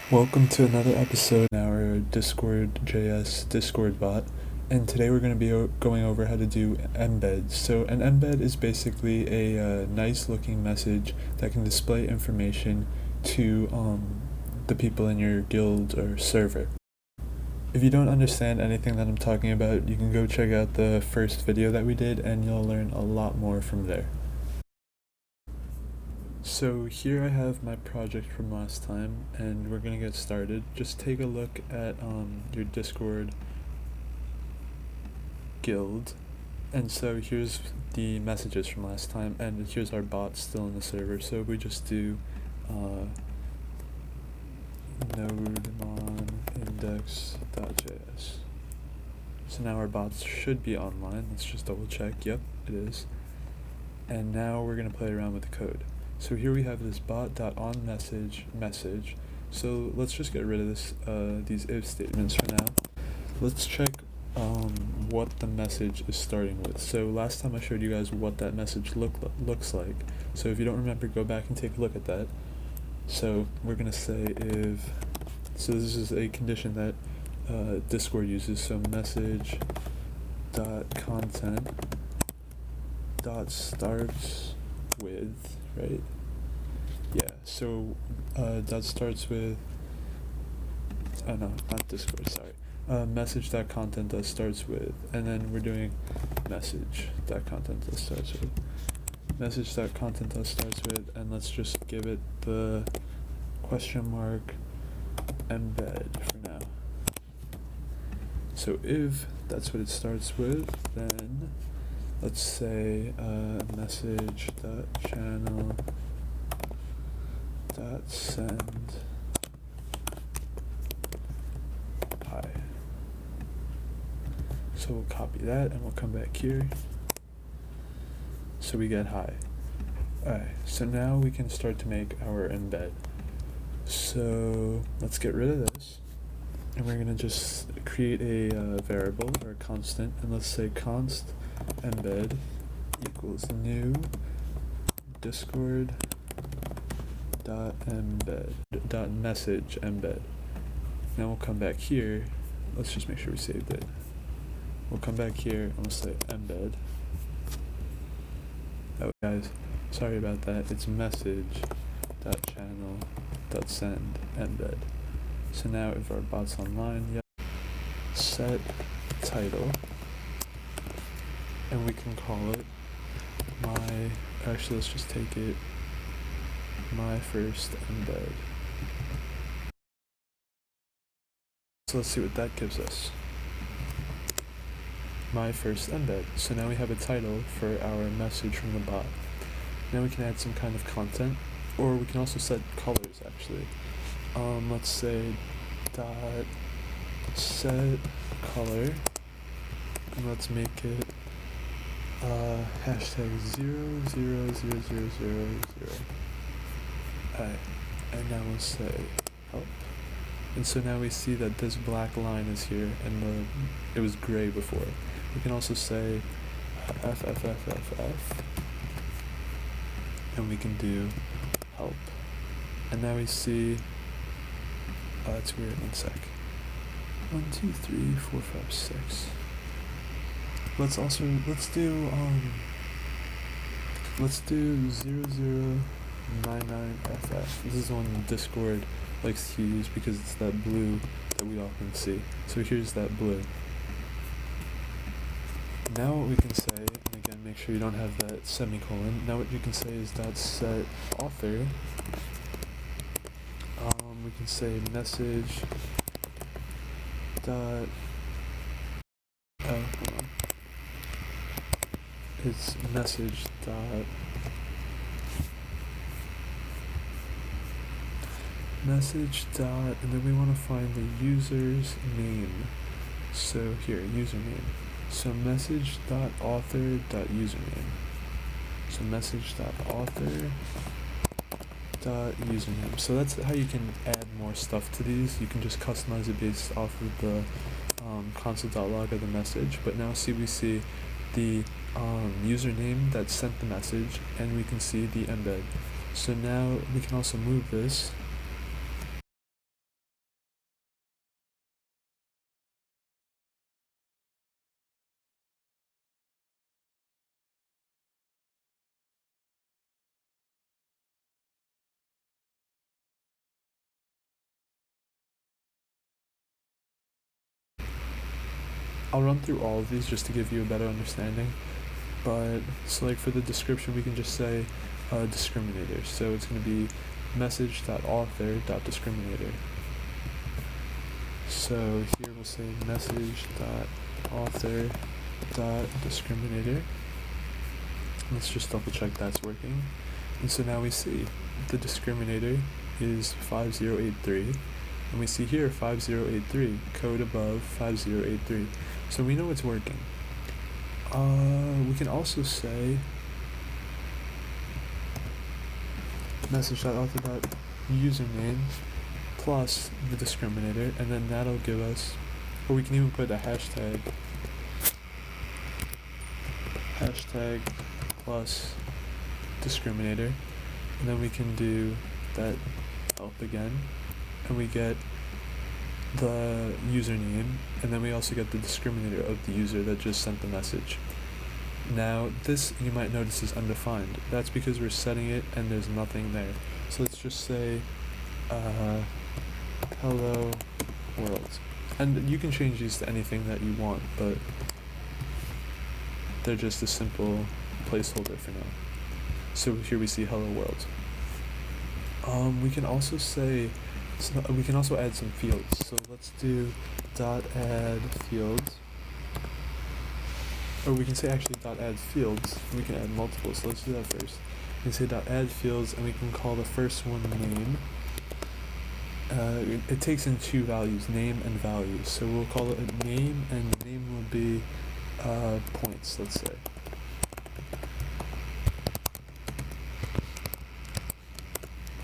Welcome to another episode in our Discord.js Discord bot, and today we're going to be going over how to do embeds. So an embed is basically a nice looking message that can display information to the people in your guild or server. If you don't understand anything that I'm talking about, you can go check out the first video that we did and you'll learn a lot more from there. So here I have my project from last time and we're gonna get started. Just take a look at your Discord guild, and so here's the messages from last time, and here's our bot still in the server. So we just do node index.js. So now our bots should be online. Let's just double check. Yep, it is. And now we're gonna play around with the code. So here we have this bot.onMessage. So let's just get rid of this these if statements for now. Let's check what the message is starting with. So last time I showed you guys what that message looks like. So if you don't remember, go back and take a look at that. So we're gonna say if, so this is a condition that Discord uses. So message dot content dot starts with, right? Yeah, so that starts with, oh no, not Discord, sorry. Message.content that starts with, and then we're doing message.content that starts with, message.content that starts with, and let's just give it the question mark embed for now. So if that's what it starts with, then let's say message.channel.send hi. So we'll copy that and we'll come back here. So we get hi. Alright, so now we can start to make our embed. So let's get rid of this. And we're going to just create a variable or a constant, and let's say const embed equals new discord dot embed dot message embed. Now we'll come back here. Let's just make sure we saved it. We'll come back here and we'll say embed. Oh guys, sorry about that. It's message dot channel dot send embed. So now if our bot's online, yep, set title, and we can call it actually let's just take it my first embed. So let's see what that gives us. My first embed. So now we have a title for our message from the bot. Now we can add some kind of content, or we can also set colors actually. Let's say dot set color, and let's make it hashtag 00000. Alright, and now we'll say help. And so now we see that this black line is here, and it was gray before. We can also say f, and we can do help. And now we see, that's weird, one sec. 1, 2, 3, 4, 5, 6. Let's do 0099FF. This is the one Discord likes to use because it's that blue that we often see. So here's that blue. Now what we can say, and again make sure you don't have that semicolon, now what you can say is dot set author. We can say message dot, hold on. It's message dot and then we want to find the user's name. So here, username. So message dot author dot username. So message dot author dot username. So that's how you can add more stuff to these. You can just customize it based off of the console.log of the message. But now see, we see the username that sent the message, and we can see the embed. So now we can also move this I'll run through all of these just to give you a better understanding. But so like for the description, we can just say discriminator. So it's going to be message.author.discriminator. So here we'll say message.author.discriminator. Let's just double check that's working. And so now we see the discriminator is 5083, and we see here 5083, code above 5083. So we know it's working. We can also say message.author.username plus the discriminator, and then that'll give us, or we can even put a hashtag plus discriminator, and then we can do that help again, and we get the username, and then we also get the discriminator of the user that just sent the message. Now this, you might notice, is undefined. That's because we're setting it and there's nothing there. So let's just say hello world, and you can change these to anything that you want, but they're just a simple placeholder for now. So here we see hello world. We can also say, we can also add some fields. So let's do .add fields, or we can say actually .add fields. We can add multiple. So let's do that first. We can say .add fields, and we can call the first one name. It takes in two values, name and value. So we'll call it a name, and the name will be points, let's say.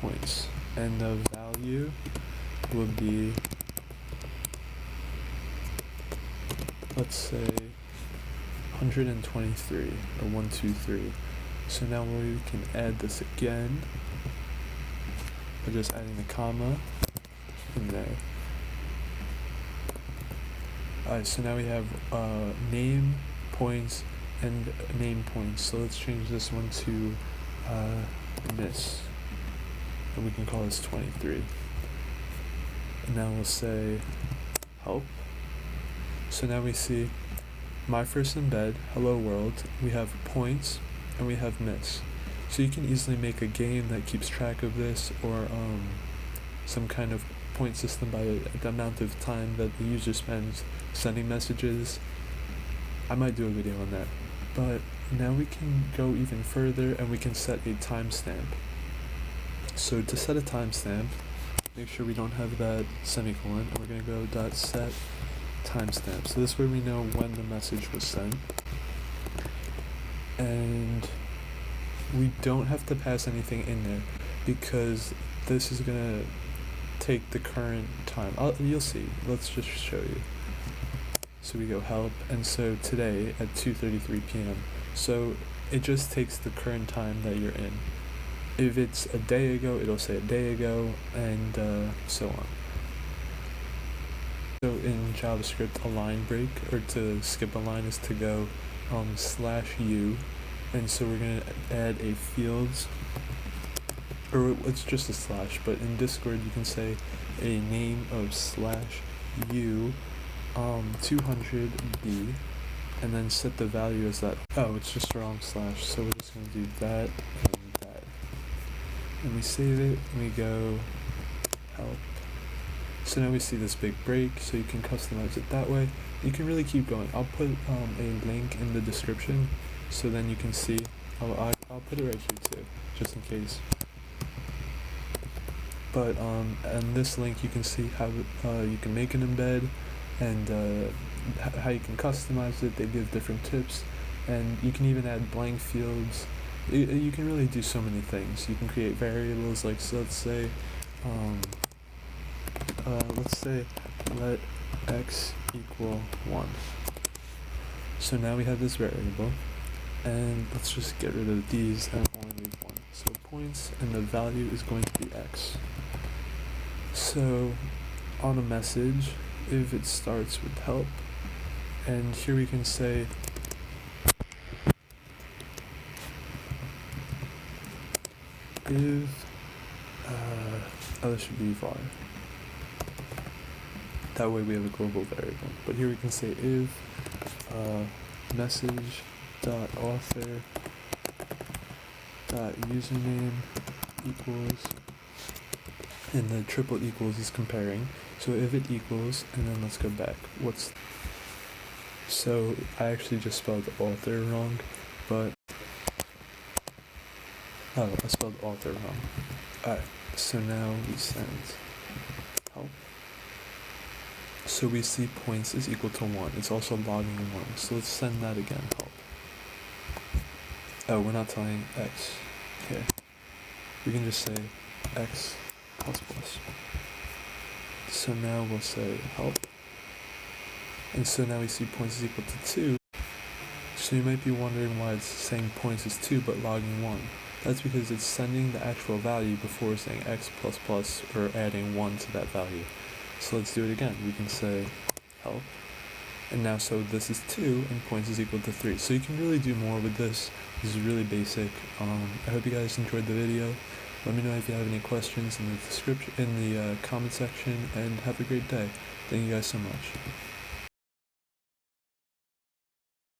Points. And the value will be, let's say, 123, or 123. So now we can add this again by just adding a comma in there. Alright, so now we have name, points, and name points. So let's change this one to miss, and we can call this 23. And now we'll say help. So now we see my first embed, hello world, we have points, and we have miss. So you can easily make a game that keeps track of this, or some kind of point system by the amount of time that the user spends sending messages. I might do a video on that. But now we can go even further, and we can set a timestamp. So to set a timestamp, make sure we don't have that semicolon, and we're going to go .set timestamp. So this way we know when the message was sent. And we don't have to pass anything in there, because this is going to take the current time. You'll see. Let's just show you. So we go help, and so today at 2:33 p.m. So it just takes the current time that you're in. If it's a day ago, it'll say a day ago, and so on. So in JavaScript, a line break, or to skip a line, is to go /u, and so we're going to add a fields, or it's just a slash, but in Discord you can say a name of /u 200b, and then set the value as that. Oh, it's just a wrong slash, so we're just going to do that and that. And we save it, and we go help. So now we see this big break, so you can customize it that way. You can really keep going. I'll put a link in the description, so then you can see. I'll put it right here too, just in case. But on this link you can see how you can make an embed, and how you can customize it. They give different tips, and you can even add blank fields. You can really do so many things. You can create variables, like, so let's say let x equal 1. So now we have this variable, and let's just get rid of these and only leave 1. So points, and the value is going to be x. So on a message, if it starts with help, and here we can say if this should be var. That way we have a global variable. But here we can say if message.author.username equals, and the triple equals is comparing. So if it equals, and then let's go back. So I actually just spelled author wrong, but I spelled author wrong. Alright, so now we send help. So we see points is equal to 1. It's also logging 1. So let's send that again, help. Oh, we're not telling x here. We can just say x plus plus. So now we'll say help. And so now we see points is equal to 2. So you might be wondering why it's saying points is 2 but logging 1. That's because it's sending the actual value before saying x plus plus or adding 1 to that value. So let's do it again. We can say help. And now so this is 2 and points is equal to 3. So you can really do more with this. This is really basic. I hope you guys enjoyed the video. Let me know if you have any questions in the comment section, and have a great day. Thank you guys so much.